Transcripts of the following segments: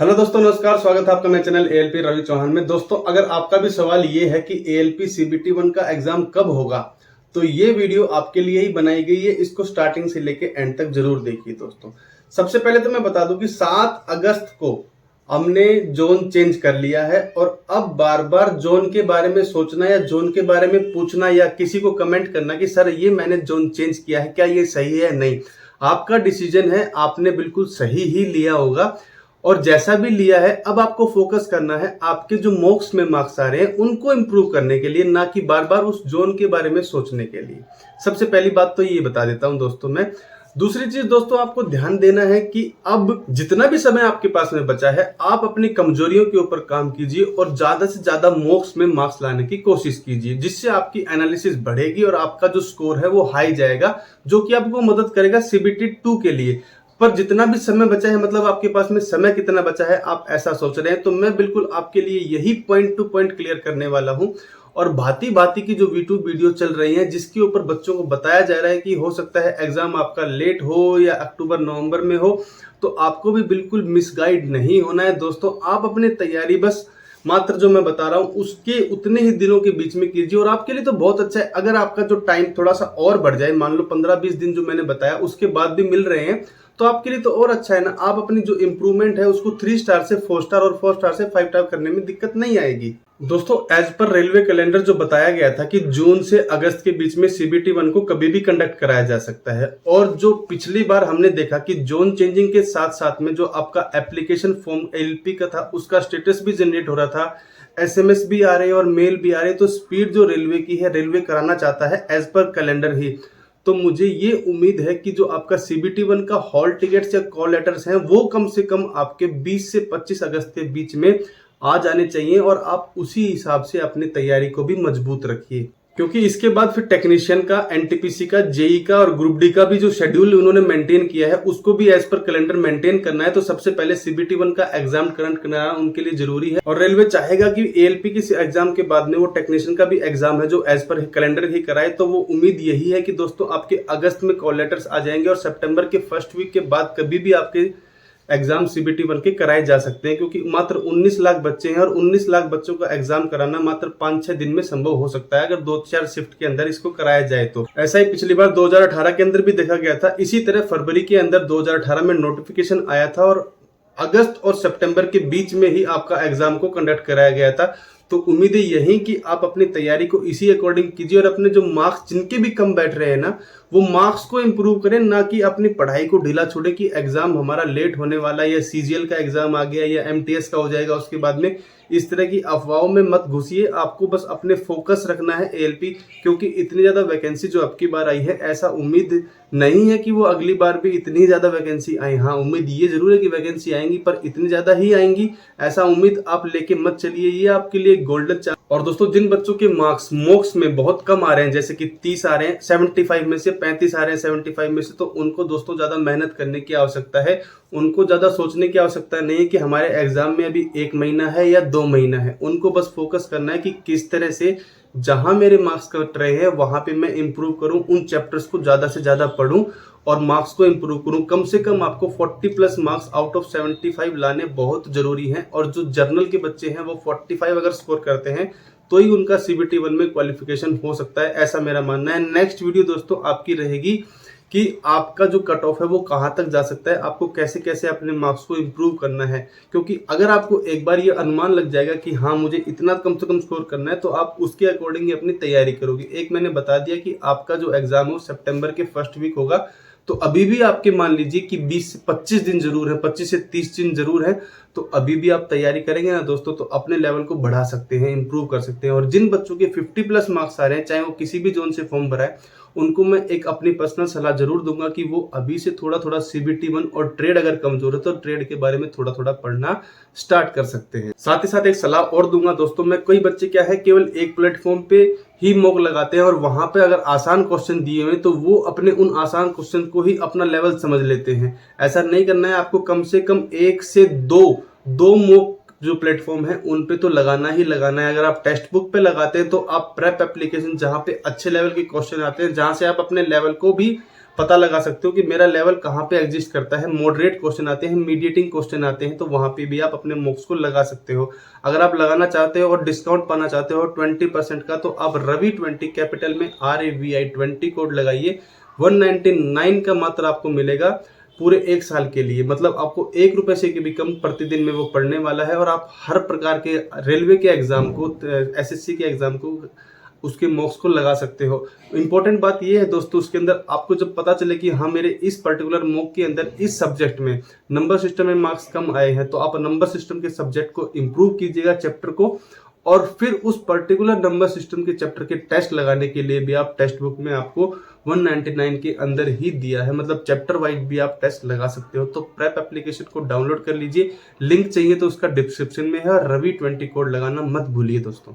Hello दोस्तों, नमस्कार। स्वागत है आपका मेरे चैनल एएलपी रवि चौहान में। दोस्तों, अगर आपका भी सवाल ये है कि एएलपी सीबीटी 1 का एग्जाम कब होगा, तो ये वीडियो आपके लिए ही बनाई गई है। इसको स्टार्टिंग से लेके एंड तक जरूर देखिए। दोस्तों, सबसे पहले तो मैं बता दूं कि 7 अगस्त को हमने जोन चेंज कर लिया है और अब बार बार जोन के बारे में सोचना या जोन के बारे में पूछना या किसी को कमेंट करना कि सर ये मैंने जोन चेंज किया है, क्या ये सही है? नहीं, आपका डिसीजन है, आपने बिल्कुल सही ही लिया होगा। और जैसा भी लिया है, अब आपको फोकस करना है आपके जो मॉक्स में मार्क्स आ रहे हैं उनको इंप्रूव करने के लिए, ना कि बार बार उस जोन के बारे में सोचने के लिए। सबसे पहली बात तो ये बता देता हूं दोस्तों मैं। दूसरी चीज दोस्तों, आपको ध्यान देना है कि अब जितना भी समय आपके पास में बचा है, आप अपनी कमजोरियों के ऊपर काम कीजिए और ज्यादा से ज्यादा मॉक्स में मार्क्स लाने की कोशिश कीजिए, जिससे आपकी एनालिसिस बढ़ेगी और आपका जो स्कोर है वो हाई जाएगा, जो कि आपको मदद करेगा सीबीटी 2 के लिए। पर जितना भी समय बचा है, मतलब आपके पास में समय कितना बचा है, आप ऐसा सोच रहे हैं, तो मैं बिल्कुल आपके लिए यही पॉइंट टू पॉइंट क्लियर करने वाला हूं। और भांति भांति की जो यूट्यूब वीडियो चल रही हैं, जिसके ऊपर बच्चों को बताया जा रहा है कि हो सकता है एग्जाम आपका लेट हो या अक्टूबर नवंबर में हो, तो आपको भी बिल्कुल मिसगाइड नहीं होना है। दोस्तों, आप अपनी तैयारी बस मात्र जो मैं बता रहा हूं उसके उतने ही दिनों के बीच में कीजिए और आपके लिए तो बहुत अच्छा है। अगर आपका जो टाइम थोड़ा सा और बढ़ जाए, मान लो 15-20 दिन जो मैंने बताया उसके बाद भी मिल रहे हैं, तो आपके लिए तो और अच्छा है ना। आप अपनी जो इंप्रूवमेंट है उसको 3 स्टार से 4 स्टार और 4 स्टार से 5 स्टार करने में दिक्कत नहीं आएगी। दोस्तों, एज पर रेलवे कैलेंडर जो बताया गया था कि जून से अगस्त के बीच में सीबीटी 1 को कभी भी कंडक्ट कराया जा सकता है। और जो पिछली बार हमने देखा कि जोन चेंजिंग के साथ साथ में जो आपका एप्लीकेशन फॉर्म एलपी का था उसका स्टेटस भी जनरेट हो रहा था, एसएमएस भी आ रहे हैं और मेल भी आ रहे हैं। तो स्पीड जो रेलवे की है, रेलवे कराना चाहता है एज पर कैलेंडर ही। तो मुझे ये उम्मीद है कि जो आपका सीबीटी 1 का हॉल टिकट्स या कॉल लेटर्स हैं वो कम से कम आपके 20 से 25 अगस्त के बीच में आ जाने चाहिए और आप उसी हिसाब से अपनी तैयारी को भी मजबूत रखिए, क्योंकि इसके बाद फिर टेक्नीशियन का, एनटीपीसी का, जेई का और ग्रुप डी का भी जो शेड्यूल उन्होंने मेंटेन किया है उसको भी एज पर कैलेंडर मेंटेन करना है। तो सबसे पहले सीबीटी 1 का एग्जाम करंट करना उनके लिए जरूरी है और रेलवे चाहेगा कि एएलपी के एग्जाम के बाद में वो टेक्नीशियन का भी एग्जाम है जो एज पर कैलेंडर ही कराए। तो वो उम्मीद यही है कि दोस्तों आपके अगस्त में कॉल लेटर्स आ जाएंगे और सितंबर के फर्स्ट वीक के बाद कभी भी आपके एग्जाम सीबीटी 1 के कराए जा सकते हैं, क्योंकि मात्र 19 लाख बच्चे हैं और 19 लाख बच्चों का एग्जाम कराना मात्र 5-6 दिन में संभव हो सकता है अगर 2-4 शिफ्ट के अंदर इसको कराया जाए तो। ऐसा ही पिछली बार 2018 के अंदर भी देखा गया था। इसी तरह फरवरी के अंदर 2018 में नोटिफिकेशन आया था और अगस्त और सितंबर के बीच में ही आपका एग्जाम को कंडक्ट कराया गया था। तो उम्मीद है यही कि आप अपनी तैयारी को इसी अकॉर्डिंग कीजिए और अपने जो मार्क्स जिनके भी कम बैठ रहे हैं ना, वो मार्क्स को इंप्रूव करें, ना कि अपनी पढ़ाई को ढीला छोड़े कि एग्जाम हमारा लेट होने वाला है या सीजीएल का एग्जाम आ गया या एमटीएस का हो जाएगा उसके बाद में। इस तरह की अफवाहों में मत घुसिए। आपको बस अपने फोकस रखना है एएलपी, क्योंकि इतनी ज्यादा वैकेंसी जो आपकी बार आई है, ऐसा उम्मीद नहीं है कि वो अगली बार भी इतनी ज्यादा वैकेंसी आई। हाँ, उम्मीद ये जरूर है कि वैकेंसी आएंगी, पर इतनी ज्यादा ही आएंगी ऐसा उम्मीद आप लेके मत चलिए। ये आपके लिए गोल्डन चांस। और दोस्तों, जिन बच्चों के मार्क्स मॉक्स में बहुत कम आ रहे हैं, जैसे कि 30 आ रहे हैं 75 में से, 35 आ रहे हैं 75 में से, तो उनको दोस्तों ज्यादा मेहनत करने की आवश्यकता है। उनको ज्यादा सोचने की आवश्यकता नहीं है कि हमारे एग्जाम में अभी 1 महीना है या 2 महीना है। उनको बस फोकस करना है कि किस तरह से जहां मेरे मार्क्स कट रहे हैं वहां पे मैं इंप्रूव करूं, उन चैप्टर्स को ज्यादा से ज्यादा पढूं और मार्क्स को इंप्रूव करूं। कम से कम आपको 40 प्लस मार्क्स आउट ऑफ 75 लाने बहुत जरूरी हैं। और जो जर्नल के बच्चे हैं वो 45 अगर स्कोर करते हैं तो ही उनका सीबीटी 1 में क्वालिफिकेशन हो सकता है, ऐसा मेरा मानना है। नेक्स्ट वीडियो दोस्तों आपकी रहेगी कि आपका जो कट ऑफ है वो कहां तक जा सकता है, आपको कैसे कैसे अपने मार्क्स को इंप्रूव करना है। क्योंकि अगर आपको एक बार ये अनुमान लग जाएगा कि हाँ मुझे इतना कम से कम स्कोर करना है, तो आप उसके अकॉर्डिंग ही अपनी तैयारी करोगे। एक मैंने बता दिया कि आपका जो एग्जाम हो सितंबर के फर्स्ट वीक होगा, तो अभी भी आपके मान लीजिए कि 20 से 25 दिन जरूर है, 25 से 30 दिन जरूर है। तो अभी भी आप तैयारी करेंगे ना दोस्तों, तो अपने लेवल को बढ़ा सकते हैं, इंप्रूव कर सकते हैं। और जिन बच्चों के 50 प्लस मार्क्स आ रहे हैं, चाहे वो किसी भी जोन से फॉर्म भरा है, उनको मैं एक अपनी पर्सनल सलाह जरूर दूंगा कि वो अभी से थोड़ा थोड़ा सीबीटी 1 और ट्रेड अगर कमजोर है तो ट्रेड के बारे में थोड़ा थोड़ा पढ़ना स्टार्ट कर सकते हैं। साथ ही साथ एक सलाह और दूंगा दोस्तों मैं, कई बच्चे क्या है केवल एक प्लेटफॉर्म पे ही मॉक लगाते हैं और वहां पे अगर आसान क्वेश्चन दिए हुए तो वो अपने उन आसान क्वेश्चन को ही अपना लेवल समझ लेते हैं। ऐसा नहीं करना है, आपको कम से कम 1 से 2 मॉक जो प्लेटफॉर्म है उन पे तो लगाना ही लगाना है। अगर आप टेक्स्ट बुक पे लगाते हैं तो आप प्रेप एप्लीकेशन, जहां पे अच्छे लेवल के क्वेश्चन आते हैं, जहां से आप अपने लेवल को भी पता लगा सकते हो कि मेरा लेवल कहाँ पे एग्जिस्ट करता है। मॉडरेट क्वेश्चन आते हैं, मीडिएटिंग क्वेश्चन आते हैं, तो वहां पे भी आप अपने मॉक्स को लगा सकते हो। अगर आप लगाना चाहते हो और डिस्काउंट पाना चाहते हो 20% का, तो आप रवि20 कैपिटल में RAVI20 कोड लगाइए। 199 का मात्र आपको मिलेगा पूरे 1 साल के लिए। मतलब आपको 1 रुपए से भी कम प्रतिदिन में वो पढ़ने वाला है और आप हर प्रकार के रेलवे के एग्जाम को, SSC के एग्जाम को, उसके मॉक्स को लगा सकते हो। इंपॉर्टेंट बात ये है दोस्तों, उसके अंदर आपको जब पता चले कि हाँ मेरे इस पर्टिकुलर मॉक के अंदर इस सब्जेक्ट में नंबर सिस्टम में मार्क्स कम आए हैं, तो आप नंबर सिस्टम के सब्जेक्ट को इम्प्रूव कीजिएगा, चैप्टर को, और फिर उस पर्टिकुलर नंबर सिस्टम के चैप्टर के टेस्ट लगाने के लिए भी आप टेक्स्ट बुक में आपको 199 के अंदर ही दिया है। मतलब चैप्टर वाइज भी आप टेस्ट लगा सकते हो। तो प्रेप एप्लीकेशन को डाउनलोड कर लीजिए, लिंक चाहिए तो उसका डिस्क्रिप्शन में है, और रवि20 कोड लगाना मत भूलिए दोस्तों।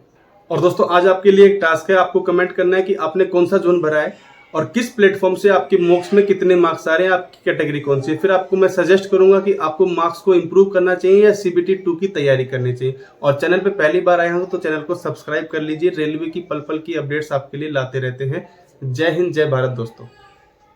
और दोस्तों आज आपके लिए एक टास्क है, आपको कमेंट करना है कि आपने कौन सा जोन भरा है और किस प्लेटफॉर्म से आपके मॉक्स में कितने मार्क्स आ रहे हैं, आपकी कैटेगरी कौन सी है। फिर आपको मैं सजेस्ट करूंगा कि आपको मार्क्स को इंप्रूव करना चाहिए या CBT 2 की तैयारी करनी चाहिए। और चैनल पे पहली बार आए हो तो चैनल को सब्सक्राइब कर लीजिए, रेलवे की पल पल की अपडेट्स आपके लिए लाते रहते हैं। जय हिंद, जय भारत दोस्तों।